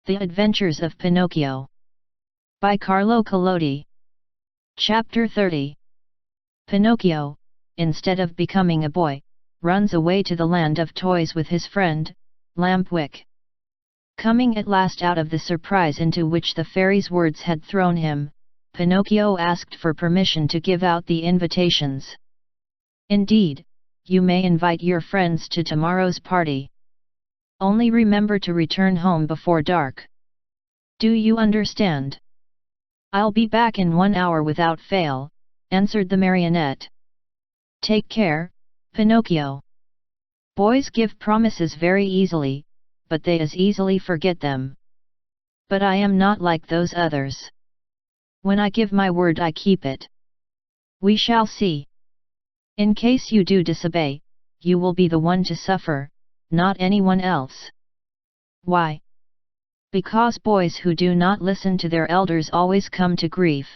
The Adventures of Pinocchio. By Carlo Collodi. Chapter 30. Pinocchio, instead of becoming a boy, runs away to the land of toys with his friend, Lampwick. Coming at last out of the surprise into which the fairy's words had thrown him, Pinocchio asked for permission to give out the invitations. Indeed, you may invite your friends to tomorrow's party. Only remember to return home before dark. Do you understand? I'll be back in 1 hour without fail, answered the marionette. Take care, Pinocchio. Boys give promises very easily, but they as easily forget them. But I am not like those others. When I give my word I keep it. We shall see. In case you do disobey, you will be the one to suffer, not anyone else. Why? Because boys who do not listen to their elders always come to grief.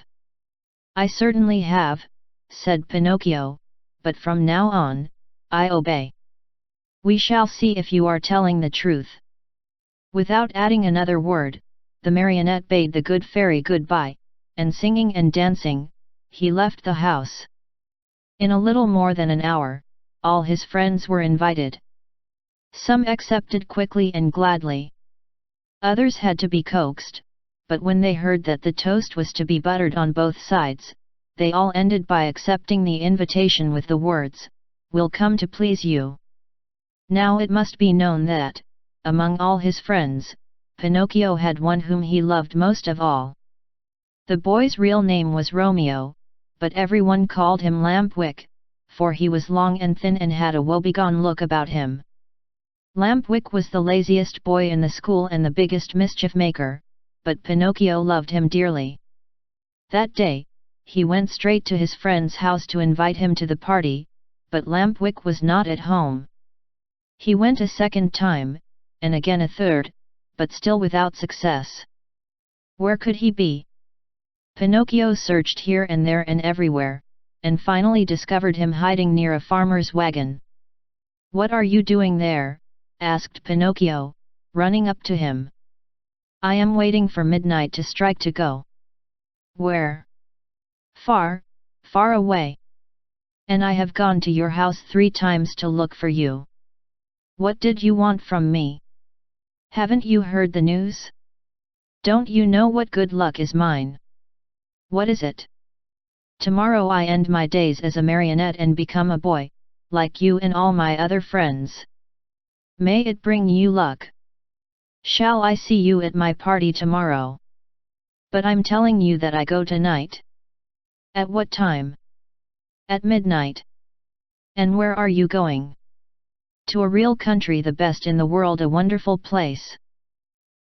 I certainly have, said Pinocchio, but from now on, I obey. We shall see if you are telling the truth. Without adding another word, the marionette bade the good fairy goodbye, and singing and dancing, he left the house. In a little more than an hour, all his friends were invited. Some accepted quickly and gladly. Others had to be coaxed, but when they heard that the toast was to be buttered on both sides, they all ended by accepting the invitation with the words, "We'll come to please you." Now it must be known that, among all his friends, Pinocchio had one whom he loved most of all. The boy's real name was Romeo, but everyone called him Lampwick, for he was long and thin and had a woebegone look about him. Lampwick was the laziest boy in the school and the biggest mischief maker, but Pinocchio loved him dearly. That day, he went straight to his friend's house to invite him to the party, but Lampwick was not at home. He went a second time, and again a third, but still without success. Where could he be? Pinocchio searched here and there and everywhere, and finally discovered him hiding near a farmer's wagon. "What are you doing there?" asked Pinocchio, running up to him. "I am waiting for midnight to strike to go." "Where?" "Far, far away. And I have gone to your house 3 times to look for you. What did you want from me? Haven't you heard the news? Don't you know what good luck is mine?" "What is it?" "Tomorrow I end my days as a marionette and become a boy, like you and all my other friends. May it bring you luck. Shall I see you at my party tomorrow?" "But I'm telling you that I go tonight." "At what time?" "At midnight." "And where are you going?" "To a real country, the best in the world, a wonderful place."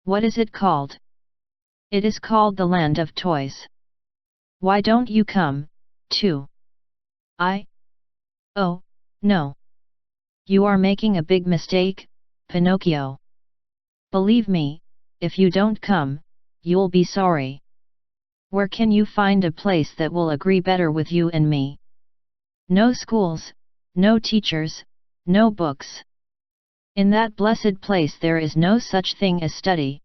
"What is it called?" "It is called the Land of Toys." "Why don't you come, too?" "Oh, no. You are making a big mistake, Pinocchio. Believe me, if you don't come, you'll be sorry. Where can you find a place that will agree better with you and me? No schools, no teachers, no books. In that blessed place there is no such thing as study.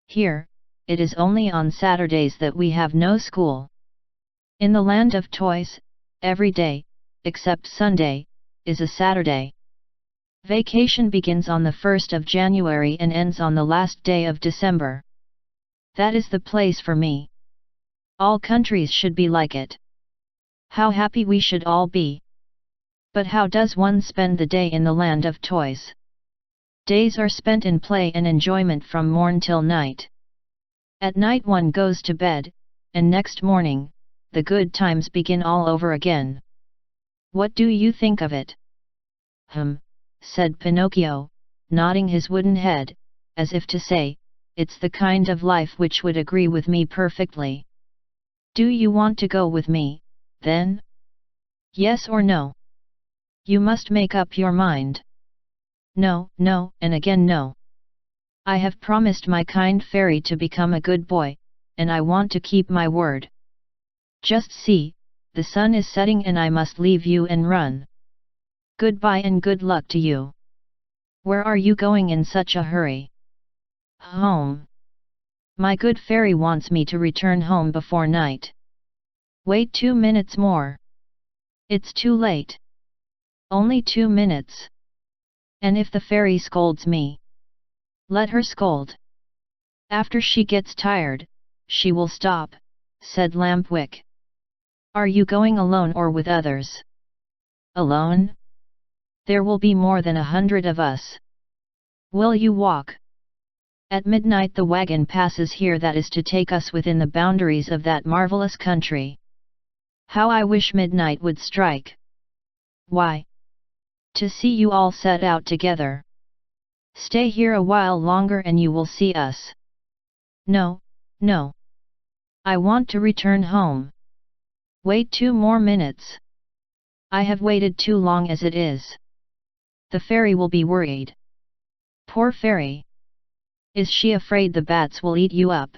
Here, it is only on Saturdays that we have no school. In the Land of Toys, every day, except Sunday, is a Saturday. Vacation begins on the 1st of January and ends on the last day of December. That is the place for me. All countries should be like it. How happy we should all be. But how does one spend the day in the Land of Toys? Days are spent in play and enjoyment from morn till night. At night one goes to bed, and next morning, the good times begin all over again. What do you think of it?" Said Pinocchio, nodding his wooden head, as if to say, "It's the kind of life which would agree with me perfectly." "Do you want to go with me, then? Yes or no? You must make up your mind." "No, no, and again no. I have promised my kind fairy to become a good boy, and I want to keep my word. Just see, the sun is setting and I must leave you and run. Goodbye and good luck to you." "Where are you going in such a hurry?" "Home." My good fairy wants me to return home before night. Wait 2 minutes more. It's too late. Only 2 minutes. And if the fairy scolds me, let her scold. After she gets tired, she will stop, said Lampwick. Are you going alone or with others? Alone? There will be more than 100 of us. Will you walk? At midnight the wagon passes here that is to take us within the boundaries of that marvelous country. How I wish midnight would strike. Why? To see you all set out together. Stay here a while longer and you will see us. No, no. I want to return home. Wait 2 more minutes. I have waited too long as it is. The fairy will be worried. Poor fairy. Is she afraid the bats will eat you up?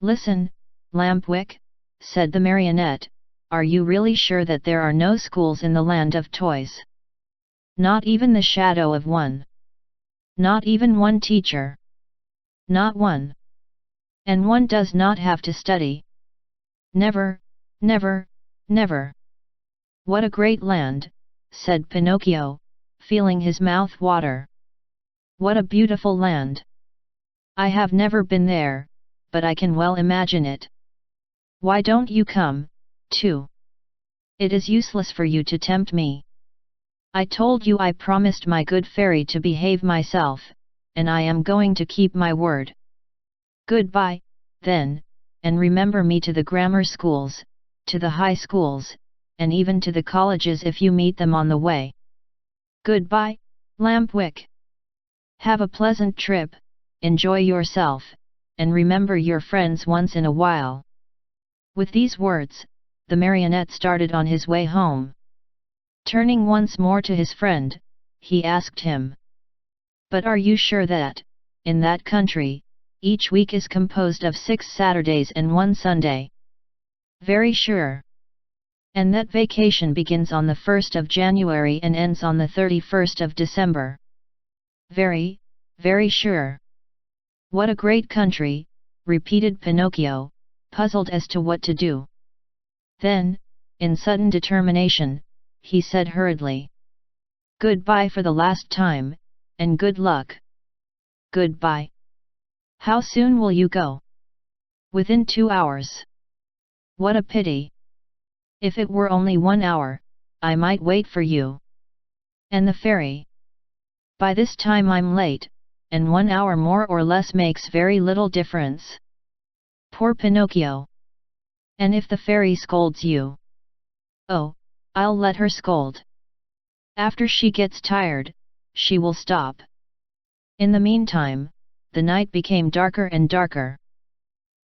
Listen, Lampwick, said the marionette, are you really sure that there are no schools in the land of toys? Not even the shadow of one. Not even one teacher. Not one. And one does not have to study. Never, never, never. What a great land, said Pinocchio, feeling his mouth water. What a beautiful land. I have never been there, but I can well imagine it. Why don't you come, too? It is useless for you to tempt me. I told you I promised my good fairy to behave myself, and I am going to keep my word. Goodbye, then, and remember me to the grammar schools, to the high schools, and even to the colleges if you meet them on the way. Goodbye, Lampwick. Have a pleasant trip, enjoy yourself, and remember your friends once in a while. With these words, the marionette started on his way home. Turning once more to his friend, he asked him, "But are you sure that, in that country, each week is composed of 6 Saturdays and 1 Sunday?" "Very sure." "And that vacation begins on the 1st of January and ends on the 31st of December?" "Very, very sure." "What a great country," repeated Pinocchio, puzzled as to what to do. Then, in sudden determination, he said hurriedly, "Goodbye for the last time, and good luck." "Goodbye. How soon will you go?" "Within 2 hours." "What a pity. If it were only 1 hour, I might wait for you." "And the fairy?" "By this time I'm late, and 1 hour more or less makes very little difference." Poor Pinocchio. "And if the fairy scolds you?" "Oh, I'll let her scold. After she gets tired, she will stop." In the meantime, the night became darker and darker.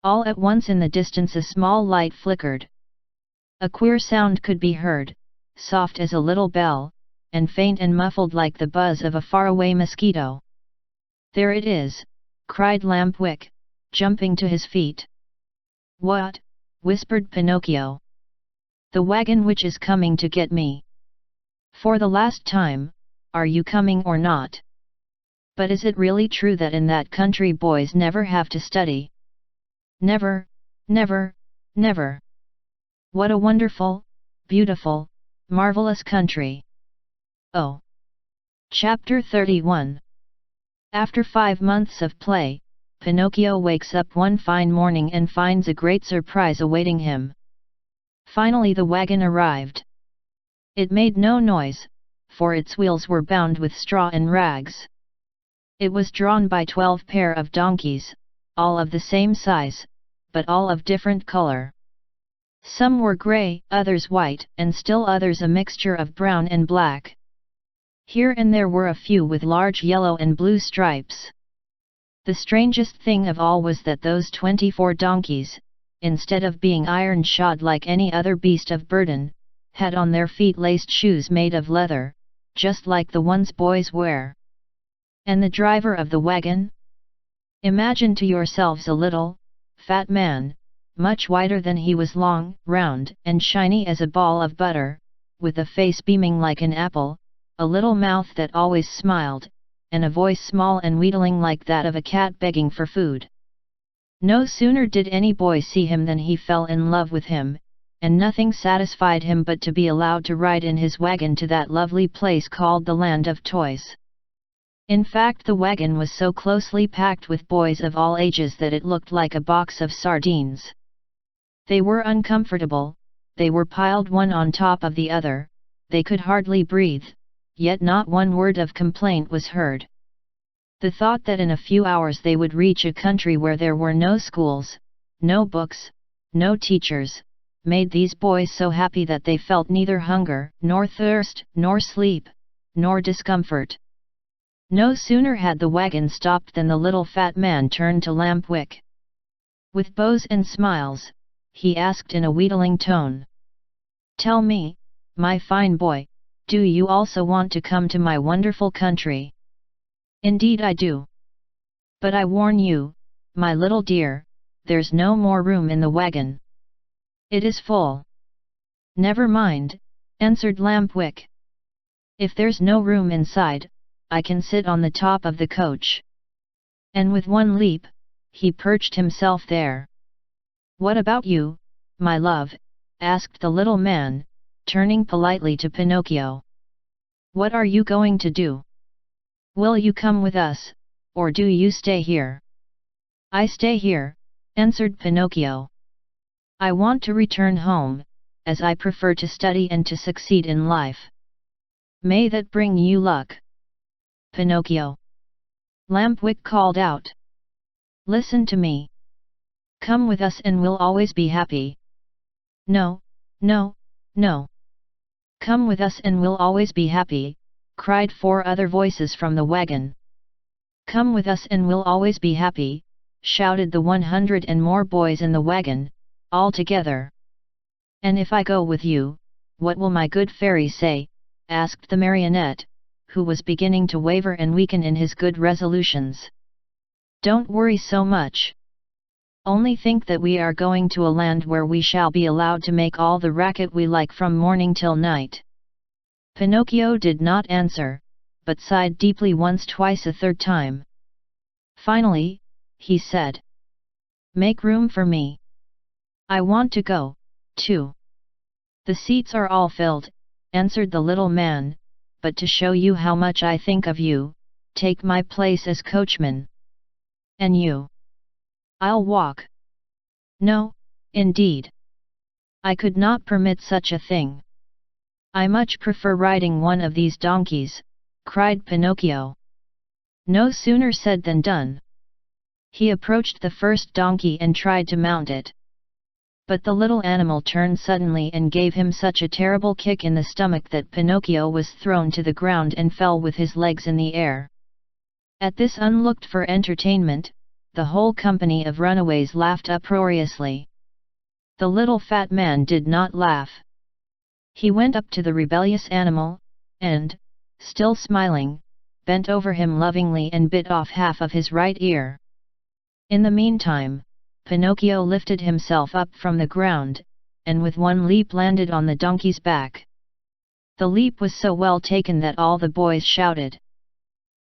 All at once in the distance a small light flickered. A queer sound could be heard, soft as a little bell, and faint and muffled like the buzz of a faraway mosquito. "There it is!" cried Lampwick, jumping to his feet. "What?" whispered Pinocchio. "The wagon which is coming to get me." "For the last time, are you coming or not? But is it really true that in that country boys never have to study?" "Never, never, never." "What a wonderful, beautiful, marvelous country." Oh! Chapter 31. After 5 months of play, Pinocchio wakes up one fine morning and finds a great surprise awaiting him. Finally the wagon arrived. It made no noise, for its wheels were bound with straw and rags. It was drawn by 12 pair of donkeys, all of the same size, but all of different color. Some were grey, others white, and still others a mixture of brown and black. Here and there were a few with large yellow and blue stripes. The strangest thing of all was that those 24 donkeys, instead of being iron-shod like any other beast of burden, had on their feet laced shoes made of leather, just like the ones boys wear. And the driver of the wagon? Imagine to yourselves a little, fat man, much wider than he was long, round and shiny as a ball of butter, with a face beaming like an apple, a little mouth that always smiled, and a voice small and wheedling like that of a cat begging for food. No sooner did any boy see him than he fell in love with him, and nothing satisfied him but to be allowed to ride in his wagon to that lovely place called the Land of Toys. In fact, the wagon was so closely packed with boys of all ages that it looked like a box of sardines. They were uncomfortable, they were piled one on top of the other, they could hardly breathe, yet not one word of complaint was heard. The thought that in a few hours they would reach a country where there were no schools, no books, no teachers, made these boys so happy that they felt neither hunger, nor thirst, nor sleep, nor discomfort. No sooner had the wagon stopped than the little fat man turned to Lampwick. With bows and smiles, he asked in a wheedling tone. "Tell me, my fine boy, do you also want to come to my wonderful country?" "Indeed I do. But I warn you, my little dear, there's no more room in the wagon. It is full." "Never mind," answered Lampwick. "If there's no room inside, I can sit on the top of the coach." And with one leap, he perched himself there. "What about you, my love?" asked the little man, turning politely to Pinocchio. "What are you going to do? Will you come with us, or do you stay here?" "I stay here," answered Pinocchio. "I want to return home, as I prefer to study and to succeed in life." "May that bring you luck, Pinocchio," Lampwick called out. "Listen to me. Come with us and we'll always be happy." "No, no, no. Come with us and we'll always be happy," cried 4 other voices from the wagon. "Come with us and we'll always be happy," shouted the 100 and more boys in the wagon, all together. "And if I go with you, what will my good fairy say?" asked the marionette, who was beginning to waver and weaken in his good resolutions. "Don't worry so much. Only think that we are going to a land where we shall be allowed to make all the racket we like from morning till night." Pinocchio did not answer, but sighed deeply once, twice, a third time. Finally, he said, "Make room for me. I want to go, too." "The seats are all filled," answered the little man, "but to show you how much I think of you, take my place as coachman." "And you?" "I'll walk." "No, indeed. I could not permit such a thing. I much prefer riding one of these donkeys," cried Pinocchio. No sooner said than done. He approached the first donkey and tried to mount it. But the little animal turned suddenly and gave him such a terrible kick in the stomach that Pinocchio was thrown to the ground and fell with his legs in the air. At this unlooked-for entertainment, the whole company of runaways laughed uproariously. The little fat man did not laugh. He went up to the rebellious animal, and, still smiling, bent over him lovingly and bit off half of his right ear. In the meantime, Pinocchio lifted himself up from the ground, and with one leap landed on the donkey's back. The leap was so well taken that all the boys shouted,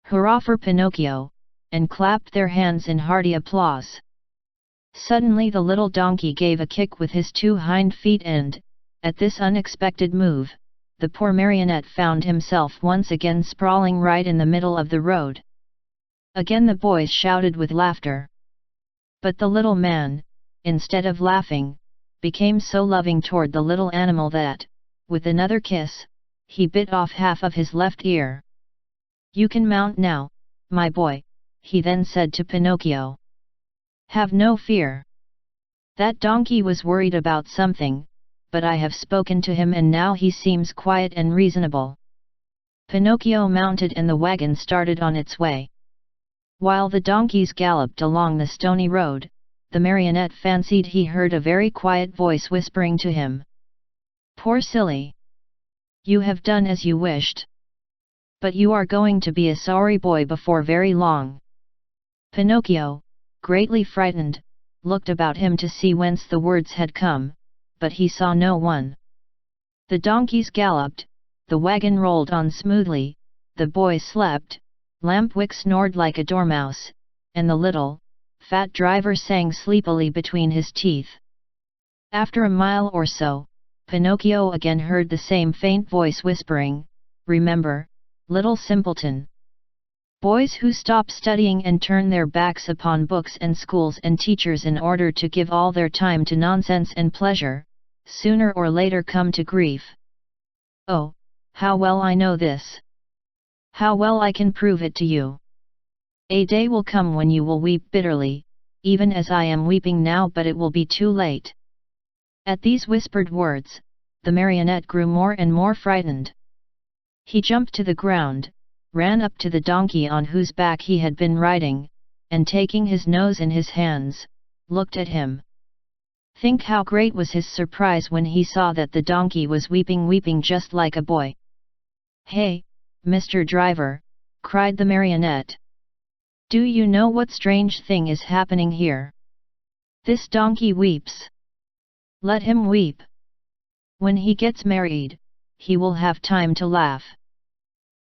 "Hurrah for Pinocchio!" and clapped their hands in hearty applause. Suddenly the little donkey gave a kick with his 2 hind feet and, at this unexpected move, the poor marionette found himself once again sprawling right in the middle of the road. Again the boys shouted with laughter. But the little man, instead of laughing, became so loving toward the little animal that, with another kiss, he bit off half of his left ear. "You can mount now, my boy," he then said to Pinocchio. "Have no fear. That donkey was worried about something, but I have spoken to him and now he seems quiet and reasonable." Pinocchio mounted and the wagon started on its way. While the donkeys galloped along the stony road, the marionette fancied he heard a very quiet voice whispering to him. "Poor silly! You have done as you wished. But you are going to be a sorry boy before very long." Pinocchio, greatly frightened, looked about him to see whence the words had come, but he saw no one. The donkeys galloped, the wagon rolled on smoothly, the boys slept, Lampwick snored like a dormouse, and the little, fat driver sang sleepily between his teeth. After a mile or so, Pinocchio again heard the same faint voice whispering, "Remember, little simpleton. Boys who stop studying and turn their backs upon books and schools and teachers in order to give all their time to nonsense and pleasure, sooner or later come to grief. Oh, how well I know this! How well I can prove it to you! A day will come when you will weep bitterly, even as I am weeping now, but it will be too late." At these whispered words, the marionette grew more and more frightened. He jumped to the ground, ran up to the donkey on whose back he had been riding, and taking his nose in his hands, looked at him. Think how great was his surprise when he saw that the donkey was weeping just like a boy. "Hey, Mr. Driver," cried the marionette. "Do you know what strange thing is happening here? This donkey weeps. Let him weep. When he gets married, he will have time to laugh.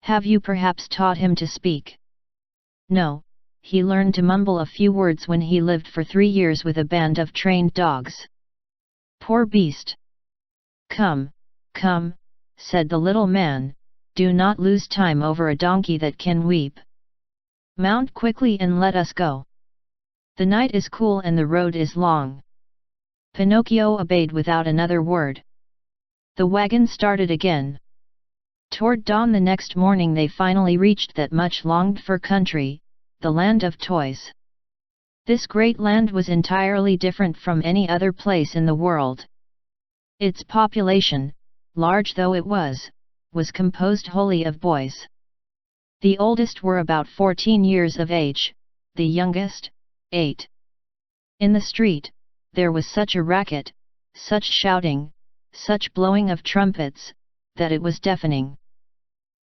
Have you perhaps taught him to speak?" "No, he learned to mumble a few words when he lived for 3 years with a band of trained dogs." "Poor beast!" Come, said the little man, "do not lose time over a donkey that can weep. Mount quickly and let us go. The night is cool and the road is long." Pinocchio obeyed without another word. The wagon started again. Toward dawn the next morning they finally reached that much longed-for country, the land of toys. This great land was entirely different from any other place in the world. Its population, large though it was composed wholly of boys. The oldest were about 14 years of age, the youngest, 8. In the street, there was such a racket, such shouting, such blowing of trumpets, that it was deafening.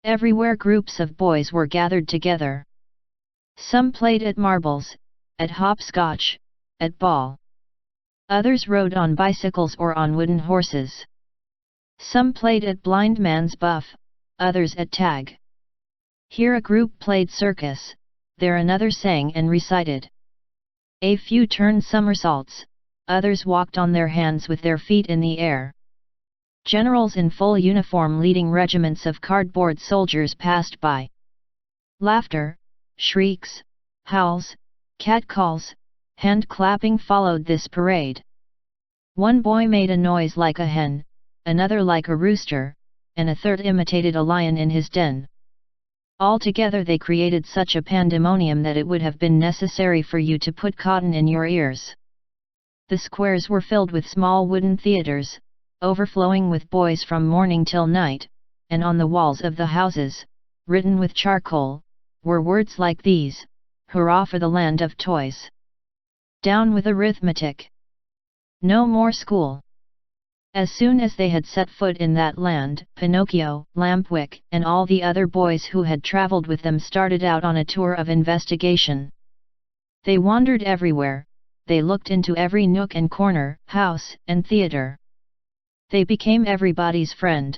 Everywhere groups of boys were gathered together. Some played at marbles, at hopscotch, at ball. Others rode on bicycles or on wooden horses. Some played at blind man's buff, others at tag. Here a group played circus, there another sang and recited. A few turned somersaults, others walked on their hands with their feet in the air. Generals in full uniform leading regiments of cardboard soldiers passed by. Laughter, shrieks, howls, catcalls, hand-clapping followed this parade. One boy made a noise like a hen, another like a rooster, and a third imitated a lion in his den. Altogether they created such a pandemonium that it would have been necessary for you to put cotton in your ears. The squares were filled with small wooden theaters, overflowing with boys from morning till night, and on the walls of the houses, written with charcoal, were words like these: "Hurrah for the land of toys! Down with arithmetic! No more school!" As soon as they had set foot in that land, Pinocchio, Lampwick, and all the other boys who had traveled with them started out on a tour of investigation. They wandered everywhere, they looked into every nook and corner, house and theater. They became everybody's friend.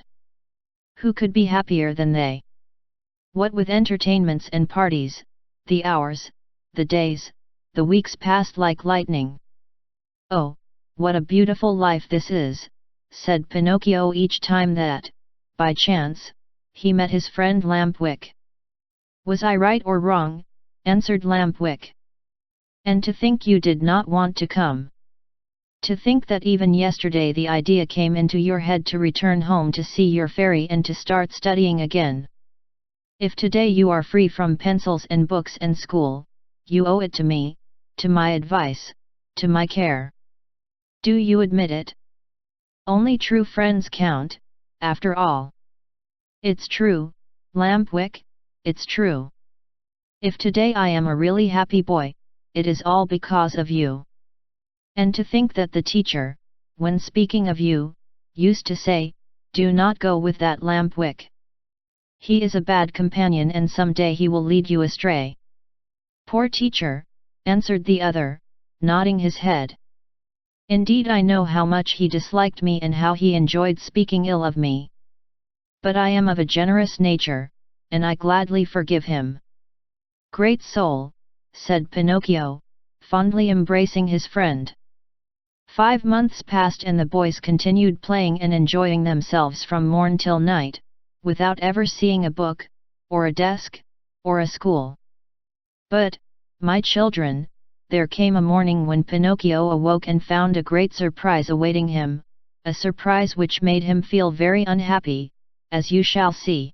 Who could be happier than they? What with entertainments and parties, the hours, the days, the weeks passed like lightning. "Oh, what a beautiful life this is," said Pinocchio each time that, by chance, he met his friend Lampwick. "Was I right or wrong?" answered Lampwick. "And to think you did not want to come. To think that even yesterday the idea came into your head to return home to see your fairy and to start studying again. If today you are free from pencils and books and school, you owe it to me, to my advice, to my care. Do you admit it? Only true friends count, after all." "It's true, Lampwick, it's true. If today I am a really happy boy, it is all because of you. And to think that the teacher, when speaking of you, used to say, 'Do not go with that Lampwick. He is a bad companion and some day he will lead you astray.'" "Poor teacher," answered the other, nodding his head. "Indeed I know how much he disliked me and how he enjoyed speaking ill of me. But I am of a generous nature, and I gladly forgive him." "Great soul," said Pinocchio, fondly embracing his friend. 5 months passed and the boys continued playing and enjoying themselves from morn till night, without ever seeing a book, or a desk, or a school. But, my children, there came a morning when Pinocchio awoke and found a great surprise awaiting him, a surprise which made him feel very unhappy, as you shall see.